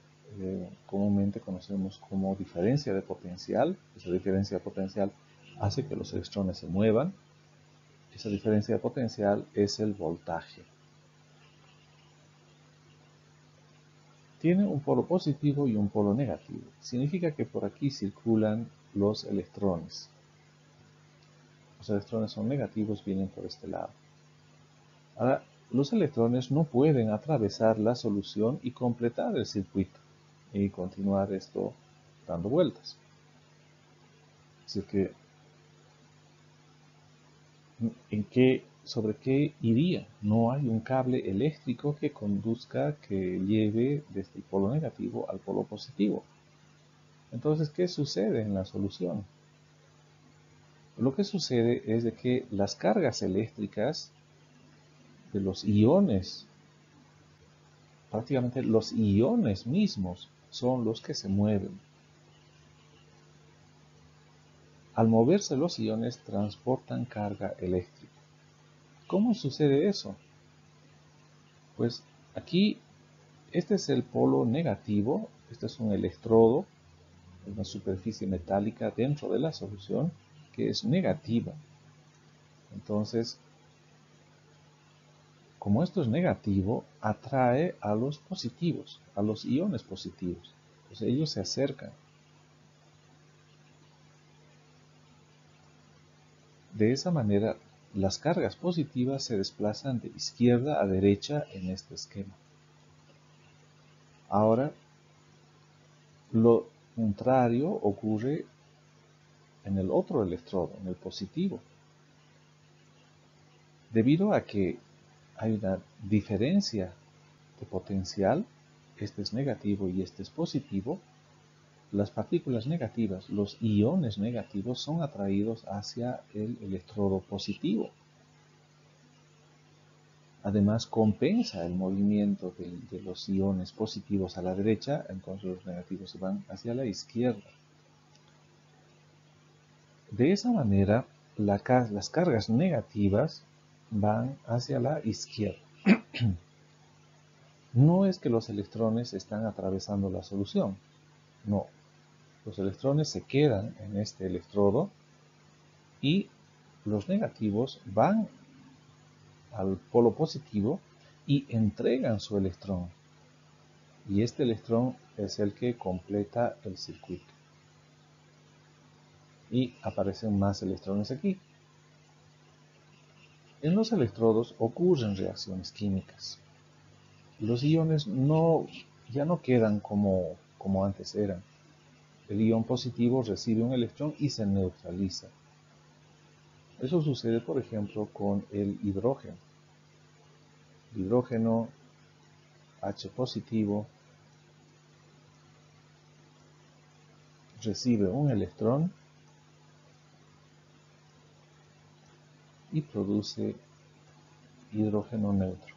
comúnmente conocemos como diferencia de potencial. Esa diferencia de potencial hace que los electrones se muevan. Esa diferencia de potencial es el voltaje. Tiene un polo positivo y un polo negativo. Significa que por aquí circulan los electrones. Los electrones son negativos, vienen por este lado. Ahora, los electrones no pueden atravesar la solución y completar el circuito y continuar esto dando vueltas. Así que, ¿sobre qué iría? No hay un cable eléctrico que conduzca, que lleve desde el polo negativo al polo positivo. Entonces, ¿qué sucede en la solución? Lo que sucede es de que las cargas eléctricas de los iones, prácticamente los iones mismos, son los que se mueven. Al moverse los iones transportan carga eléctrica. ¿Cómo sucede eso? Pues aquí, este es el polo negativo, este es un electrodo, una superficie metálica dentro de la solución que es negativa. Entonces, como esto es negativo, atrae a los positivos, a los iones positivos. Entonces ellos se acercan. De esa manera, las cargas positivas se desplazan de izquierda a derecha en este esquema. Ahora, lo contrario ocurre en el otro electrodo, en el positivo. Debido a que hay una diferencia de potencial, este es negativo y este es positivo, las partículas negativas, los iones negativos, son atraídos hacia el electrodo positivo. Además, compensa el movimiento de los iones positivos a la derecha, entonces los negativos se van hacia la izquierda. De esa manera, las cargas negativas van hacia la izquierda. No es que los electrones están atravesando la solución, no. Los electrones se quedan en este electrodo y los negativos van al polo positivo y entregan su electrón. Y este electrón es el que completa el circuito. Y aparecen más electrones aquí. En los electrodos ocurren reacciones químicas. Los iones ya no quedan como antes eran. El ion positivo recibe un electrón y se neutraliza. Eso sucede, por ejemplo, con el hidrógeno. El hidrógeno H positivo recibe un electrón y produce hidrógeno neutro.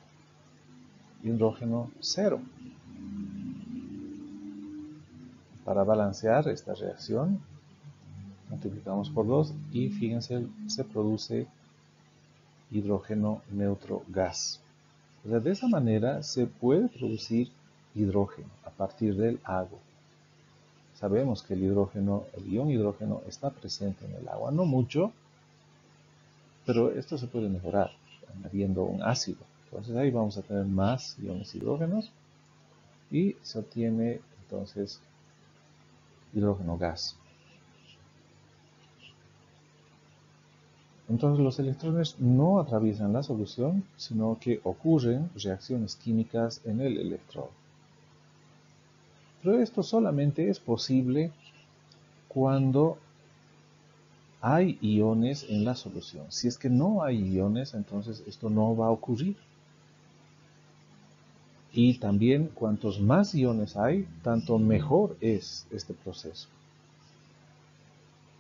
Hidrógeno cero. Para balancear esta reacción, multiplicamos por 2 y fíjense, se produce hidrógeno neutro gas. O sea, de esa manera se puede producir hidrógeno a partir del agua. Sabemos que el ion hidrógeno está presente en el agua, no mucho, pero esto se puede mejorar añadiendo un ácido. Entonces ahí vamos a tener más iones hidrógenos y se obtiene entonces hidrógeno gas. Entonces los electrones no atraviesan la solución, sino que ocurren reacciones químicas en el electrodo. Pero esto solamente es posible cuando hay iones en la solución. Si es que no hay iones, entonces esto no va a ocurrir. Y también cuantos más iones hay, tanto mejor es este proceso.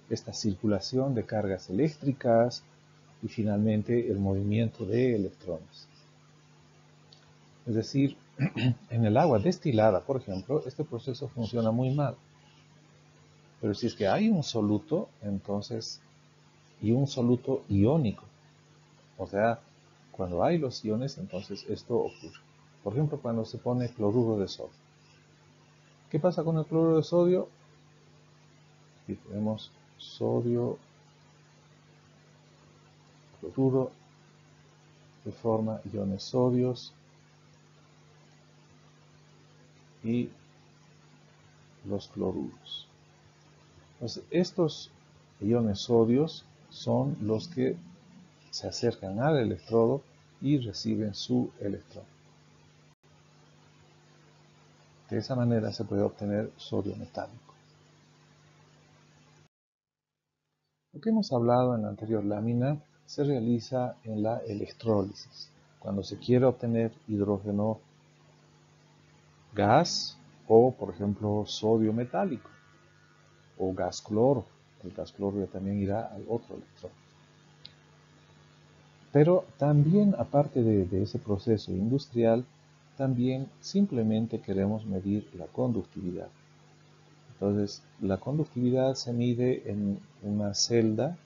Esta circulación de cargas eléctricas y finalmente el movimiento de electrones. Es decir, en el agua destilada, por ejemplo, este proceso funciona muy mal. Pero si es que hay un soluto, entonces, y un soluto iónico, o sea, cuando hay los iones, entonces esto ocurre. Por ejemplo, cuando se pone cloruro de sodio. ¿Qué pasa con el cloruro de sodio? Aquí tenemos sodio, cloruro, que forma iones sodios y los cloruros. Entonces, estos iones sodios son los que se acercan al electrodo y reciben su electrón. De esa manera se puede obtener sodio metálico. Lo que hemos hablado en la anterior lámina se realiza en la electrólisis, cuando se quiere obtener hidrógeno gas o, por ejemplo, sodio metálico o gas cloro. El gas cloro también irá al otro electrón. Pero también, aparte de ese proceso industrial, también simplemente queremos medir la conductividad. Entonces, la conductividad se mide en una celda,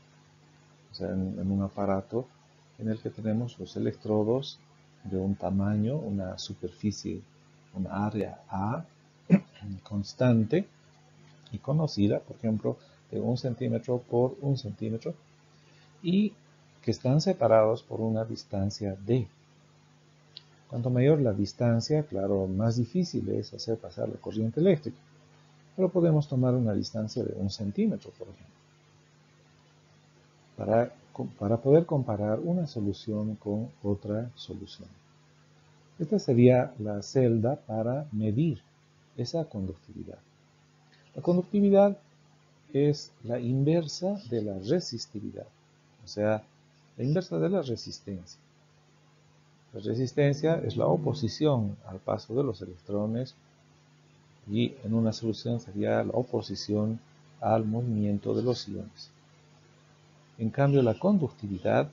o sea, en un aparato en el que tenemos los electrodos de un tamaño, una superficie, una área A constante y conocida, por ejemplo, de 1 centímetro por 1 centímetro, y que están separados por una distancia D. Cuanto mayor la distancia, claro, más difícil es hacer pasar la corriente eléctrica. Pero podemos tomar una distancia de 1 centímetro, por ejemplo, para poder comparar una solución con otra solución. Esta sería la celda para medir esa conductividad. La conductividad es la inversa de la resistividad, o sea, la inversa de la resistencia. La resistencia es la oposición al paso de los electrones y en una solución sería la oposición al movimiento de los iones. En cambio, la conductividad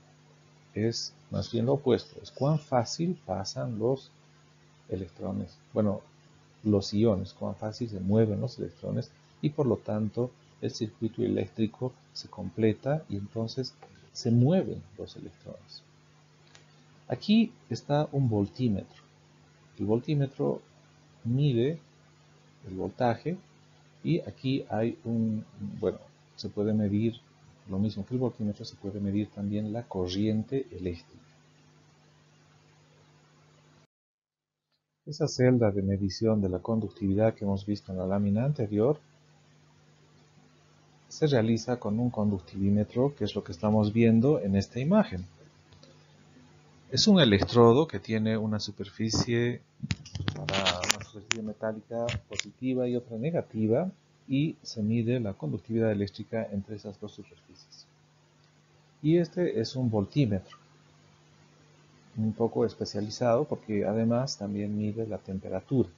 es más bien lo opuesto, es cuán fácil pasan los electrones, bueno, los iones, cuán fácil se mueven los electrones y por lo tanto el circuito eléctrico se completa y entonces se mueven los electrones. Aquí está un voltímetro. El voltímetro mide el voltaje y aquí hay se puede medir lo mismo que el voltímetro, se puede medir también la corriente eléctrica. Esa celda de medición de la conductividad que hemos visto en la lámina anterior se realiza con un conductivímetro, que es lo que estamos viendo en esta imagen. Es un electrodo que tiene una superficie metálica positiva y otra negativa, y se mide la conductividad eléctrica entre esas dos superficies. Y este es un voltímetro, un poco especializado porque además también mide la temperatura.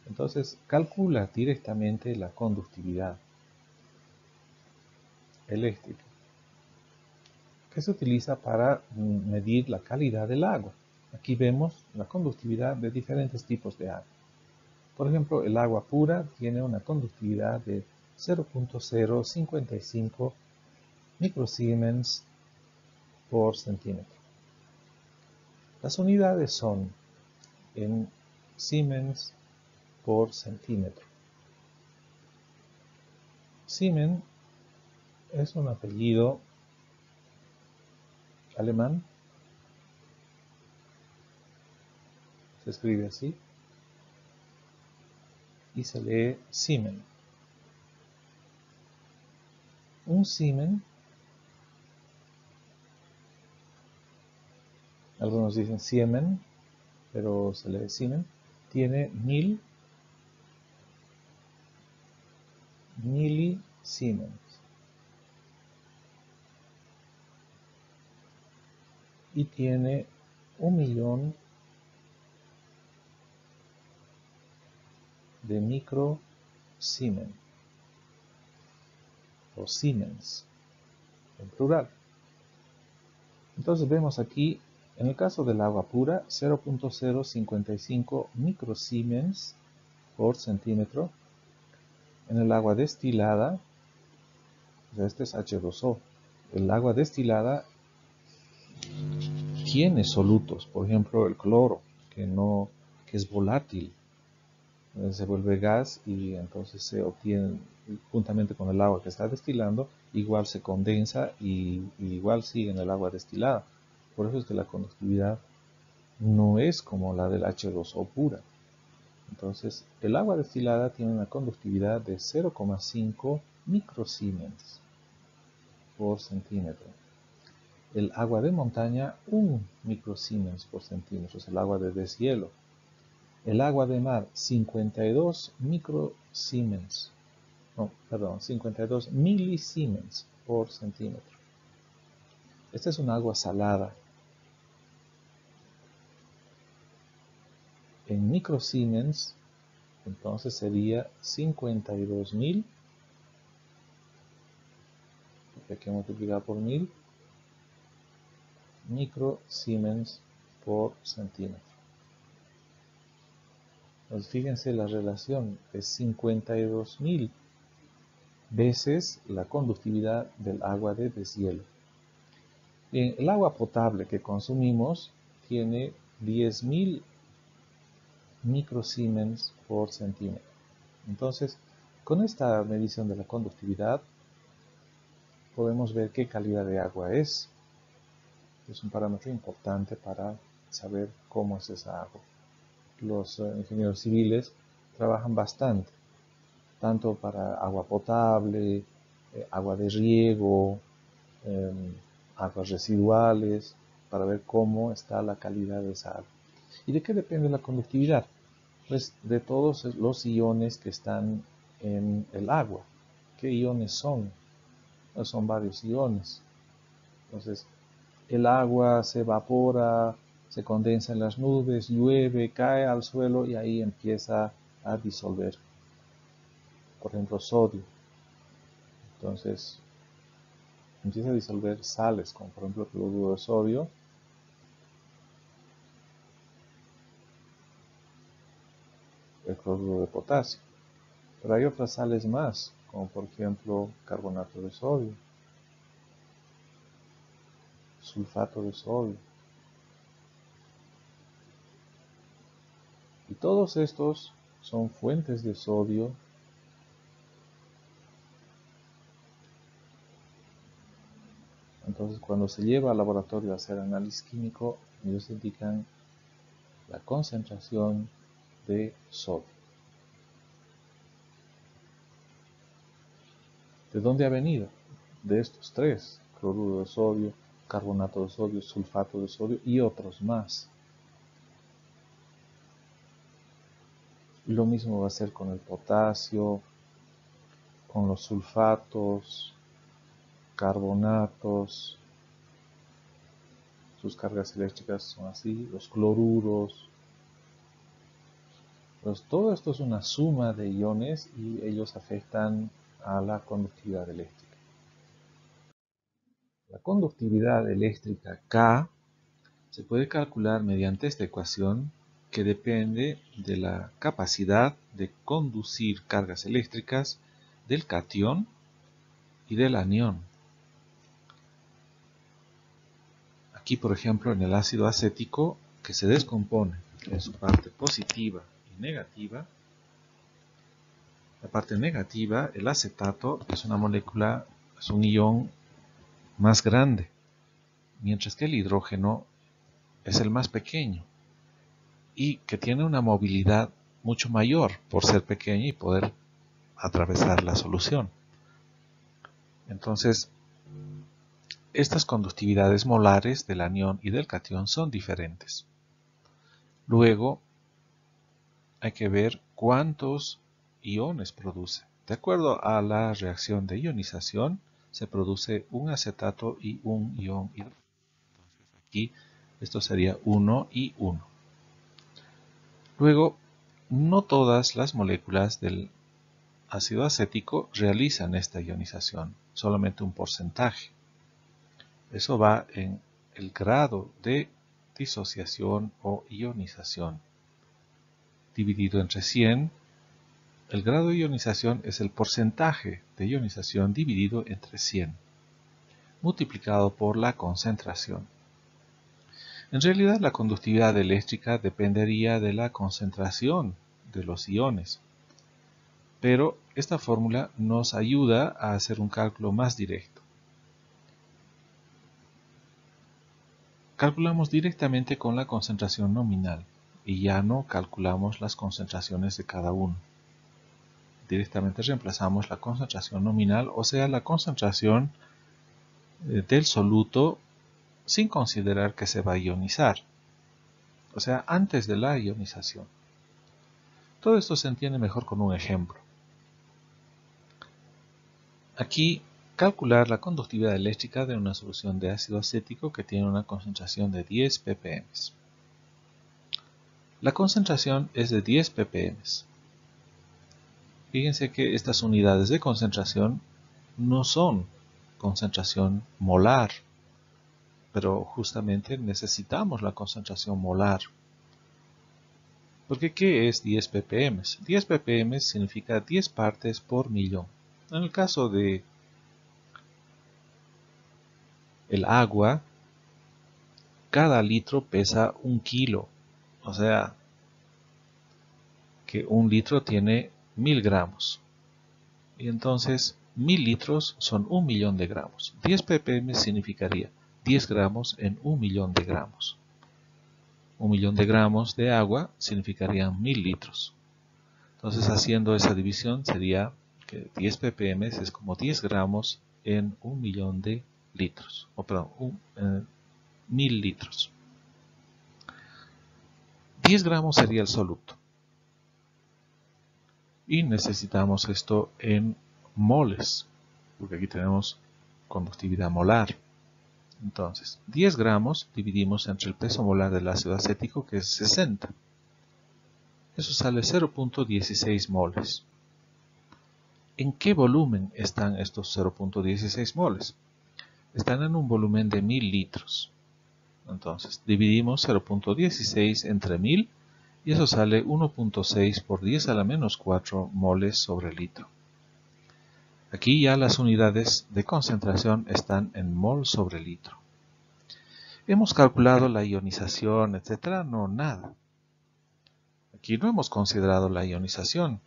Entonces calcula directamente la conductividad eléctrica, que se utiliza para medir la calidad del agua. Aquí vemos la conductividad de diferentes tipos de agua. Por ejemplo, el agua pura tiene una conductividad de 0.055 microsiemens por centímetro. Las unidades son en Siemens por centímetro. Siemens es un apellido alemán. Se escribe así y se lee Siemens. Un Siemens, algunos dicen Siemens, pero se lee Siemens, tiene 1000 milisiemens. Y tiene 1.000.000 de microsiemens, o Siemens, en plural. Entonces vemos aquí, en el caso del agua pura, 0.055 microsiemens por centímetro. En el agua destilada, este es H2O, el agua destilada tiene solutos, por ejemplo el cloro, que es volátil. Se vuelve gas y entonces se obtiene, juntamente con el agua que está destilando, igual se condensa y igual sigue en el agua destilada. Por eso es que la conductividad no es como la del H2O pura. Entonces, el agua destilada tiene una conductividad de 0,5 microsiemens por centímetro. El agua de montaña, 1 microsiemens por centímetro, es el agua de deshielo. El agua de mar, 52 microsiemens, 52 milisiemens por centímetro. Esta es un agua salada. En microsiemens, entonces sería 52.000, hay que multiplicar por 1000, microsiemens por centímetro. Entonces fíjense la relación, es 52.000 veces la conductividad del agua de deshielo. Bien, el agua potable que consumimos tiene 10.000 microsiemens por centímetro. Entonces, con esta medición de la conductividad, podemos ver qué calidad de agua es. Es un parámetro importante para saber cómo es esa agua. Los ingenieros civiles trabajan bastante, tanto para agua potable, agua de riego, aguas residuales, para ver cómo está la calidad de esa agua. ¿Y de qué depende la conductividad? Pues de todos los iones que están en el agua. ¿Qué iones son? Pues son varios iones. Entonces, el agua se evapora, se condensa en las nubes, llueve, cae al suelo y ahí empieza a disolver. Por ejemplo, sodio. Entonces, empieza a disolver sales, como por ejemplo el cloruro de sodio. El cloruro de potasio. Pero hay otras sales más, como por ejemplo carbonato de sodio, sulfato de sodio. Y todos estos son fuentes de sodio. Entonces, cuando se lleva al laboratorio a hacer análisis químico, ellos indican la concentración de sodio. ¿De dónde ha venido? De estos tres: cloruro de sodio, carbonato de sodio, sulfato de sodio y otros más. Lo mismo va a ser con el potasio, con los sulfatos, carbonatos, sus cargas eléctricas son así, los cloruros. Pues todo esto es una suma de iones y ellos afectan a la conductividad eléctrica. La conductividad eléctrica K se puede calcular mediante esta ecuación que depende de la capacidad de conducir cargas eléctricas del catión y del anión. Aquí, por ejemplo, en el ácido acético, que se descompone en su parte positiva y negativa, la parte negativa, el acetato, es una molécula, es un ion más grande, mientras que el hidrógeno es el más pequeño y que tiene una movilidad mucho mayor por ser pequeño y poder atravesar la solución. Entonces, estas conductividades molares del anión y del catión son diferentes. Luego, hay que ver cuántos iones produce. De acuerdo a la reacción de ionización, se produce un acetato y un ion hidrógeno. Entonces aquí esto sería 1 y 1. Luego, no todas las moléculas del ácido acético realizan esta ionización, solamente un porcentaje. Eso va en el grado de disociación o ionización. Dividido entre 100, el grado de ionización es el porcentaje de ionización dividido entre 100, multiplicado por la concentración. En realidad la conductividad eléctrica dependería de la concentración de los iones, pero esta fórmula nos ayuda a hacer un cálculo más directo. Calculamos directamente con la concentración nominal y ya no calculamos las concentraciones de cada uno. Directamente reemplazamos la concentración nominal, o sea, la concentración del soluto sin considerar que se va a ionizar, o sea, antes de la ionización. Todo esto se entiende mejor con un ejemplo. Aquí, calcular la conductividad eléctrica de una solución de ácido acético que tiene una concentración de 10 ppm. La concentración es de 10 ppm. Fíjense que estas unidades de concentración no son concentración molar, pero justamente necesitamos la concentración molar. Porque ¿qué es 10 ppm? 10 ppm significa 10 partes por millón. En el caso de el agua, cada litro pesa 1 kilo. O sea, que 1 litro tiene 1000 gramos. Y entonces 1000 litros son 1 millón de gramos. 10 ppm significaría 10 gramos en 1 millón de gramos. 1 millón de gramos de agua significarían 1000 litros. Entonces, haciendo esa división sería que 10 ppm es como 10 gramos en 1 millón de litros. O perdón, 1000 litros. 10 gramos sería el soluto. Y necesitamos esto en moles, porque aquí tenemos conductividad molar. Entonces, 10 gramos dividimos entre el peso molar del ácido acético, que es 60. Eso sale 0.16 moles. ¿En qué volumen están estos 0.16 moles? Están en un volumen de 1000 litros. Entonces, dividimos 0.16 entre 1000 y eso sale 1.6 por 10 a la menos 4 moles sobre litro. Aquí ya las unidades de concentración están en mol sobre litro. ¿Hemos calculado la ionización, etcétera? No, nada. Aquí no hemos considerado la ionización.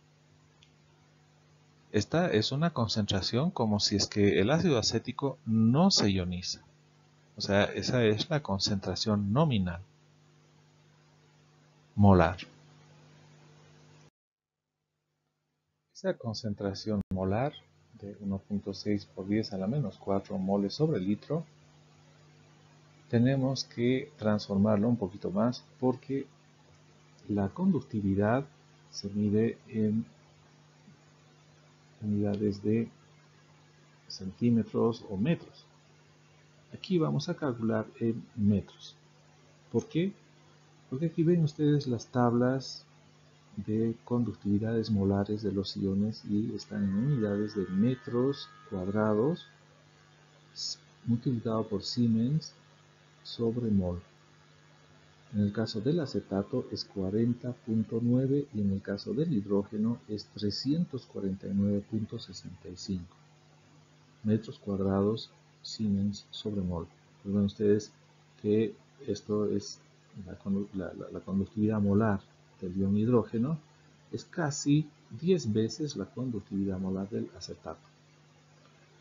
Esta es una concentración como si es que el ácido acético no se ioniza. O sea, esa es la concentración nominal, molar. Esa concentración molar de 1.6 por 10 a la menos 4 moles sobre litro, tenemos que transformarlo un poquito más porque la conductividad se mide en unidades de centímetros o metros. Aquí vamos a calcular en metros. ¿Por qué? Porque aquí ven ustedes las tablas de conductividades molares de los iones y están en unidades de metros cuadrados multiplicado por Siemens sobre mol. En el caso del acetato es 40.9 y en el caso del hidrógeno es 349.65 metros cuadrados Siemens sobre mol. Ven ustedes que esto es la conductividad molar del ion hidrógeno, es casi 10 veces la conductividad molar del acetato.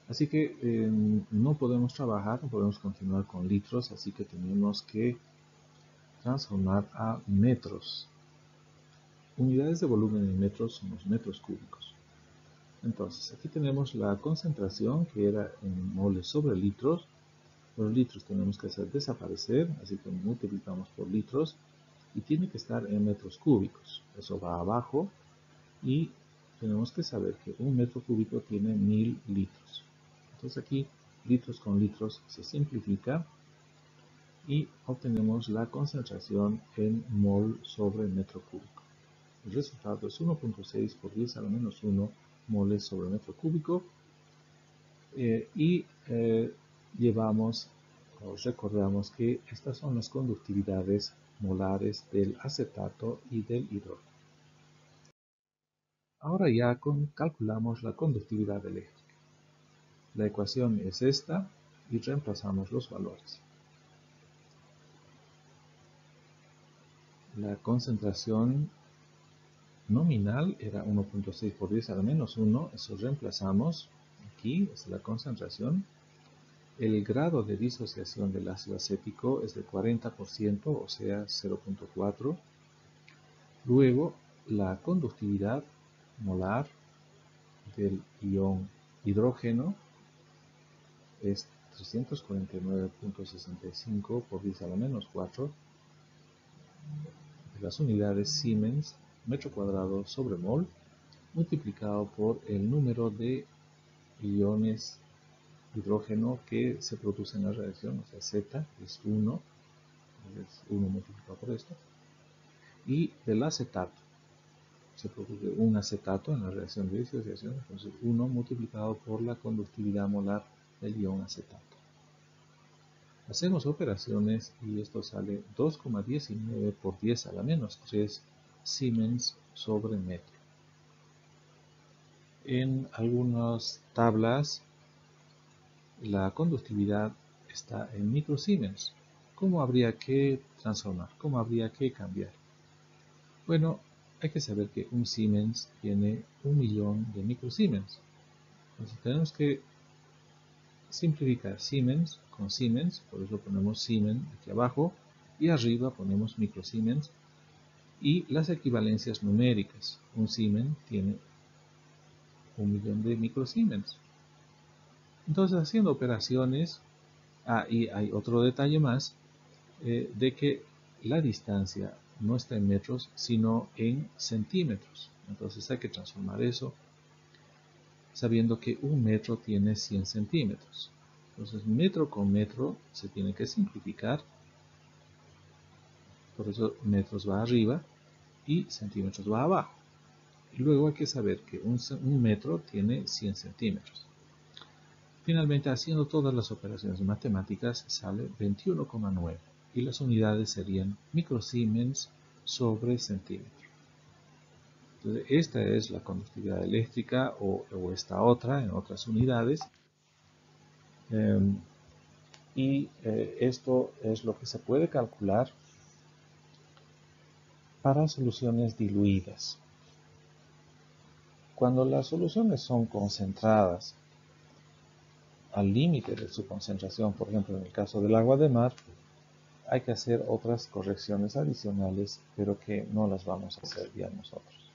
Así que no podemos trabajar, no podemos continuar con litros, así que tenemos que transformar a metros. Unidades de volumen en metros son los metros cúbicos. Entonces, aquí tenemos la concentración que era en moles sobre litros. Los litros tenemos que hacer desaparecer, así que multiplicamos por litros y tiene que estar en metros cúbicos. Eso va abajo y tenemos que saber que un metro cúbico tiene 1000 litros. Entonces aquí litros con litros se simplifica y obtenemos la concentración en mol sobre metro cúbico. El resultado es 1.6 por 10 a la menos 1 moles sobre metro cúbico recordamos que estas son las conductividades molares del acetato y del hidrógeno. Ahora ya calculamos la conductividad eléctrica. La ecuación es esta y reemplazamos los valores. la concentración nominal era 1.6 por 10 a la menos 1, eso reemplazamos, aquí es la concentración. El grado de disociación del ácido acético es de 40%, o sea 0.4. Luego, la conductividad molar del ion hidrógeno es 349.65 por 10 a la menos 4. Las unidades Siemens metro cuadrado sobre mol multiplicado por el número de iones hidrógeno que se produce en la reacción, o sea, Z es 1, es 1 multiplicado por esto, y del acetato, se produce un acetato en la reacción de disociación, entonces 1 multiplicado por la conductividad molar del ion acetato. Hacemos operaciones y esto sale 2,19 por 10 a la menos 3 Siemens sobre metro. En algunas tablas la conductividad está en microsiemens. ¿Cómo habría que transformar? ¿Cómo habría que cambiar? Bueno, hay que saber que un Siemens tiene 1.000.000 de microsiemens. Entonces tenemos que simplificar Siemens con Siemens, por eso ponemos Siemens aquí abajo, y arriba ponemos microsiemens, y las equivalencias numéricas. Un Siemens tiene 1.000.000 de microsiemens. Entonces, haciendo operaciones, y hay otro detalle más, de que la distancia no está en metros, sino en centímetros. Entonces hay que transformar eso, sabiendo que un metro tiene 100 centímetros. Entonces, metro con metro se tiene que simplificar, por eso metros va arriba y centímetros va abajo. Y luego hay que saber que un metro tiene 100 centímetros. Finalmente, haciendo todas las operaciones matemáticas, sale 21,9 y las unidades serían microsiemens sobre centímetro. Entonces, esta es la conductividad eléctrica o esta otra en otras unidades. Esto es lo que se puede calcular para soluciones diluidas. Cuando las soluciones son concentradas al límite de su concentración, por ejemplo en el caso del agua de mar, hay que hacer otras correcciones adicionales, pero que no las vamos a hacer ya nosotros.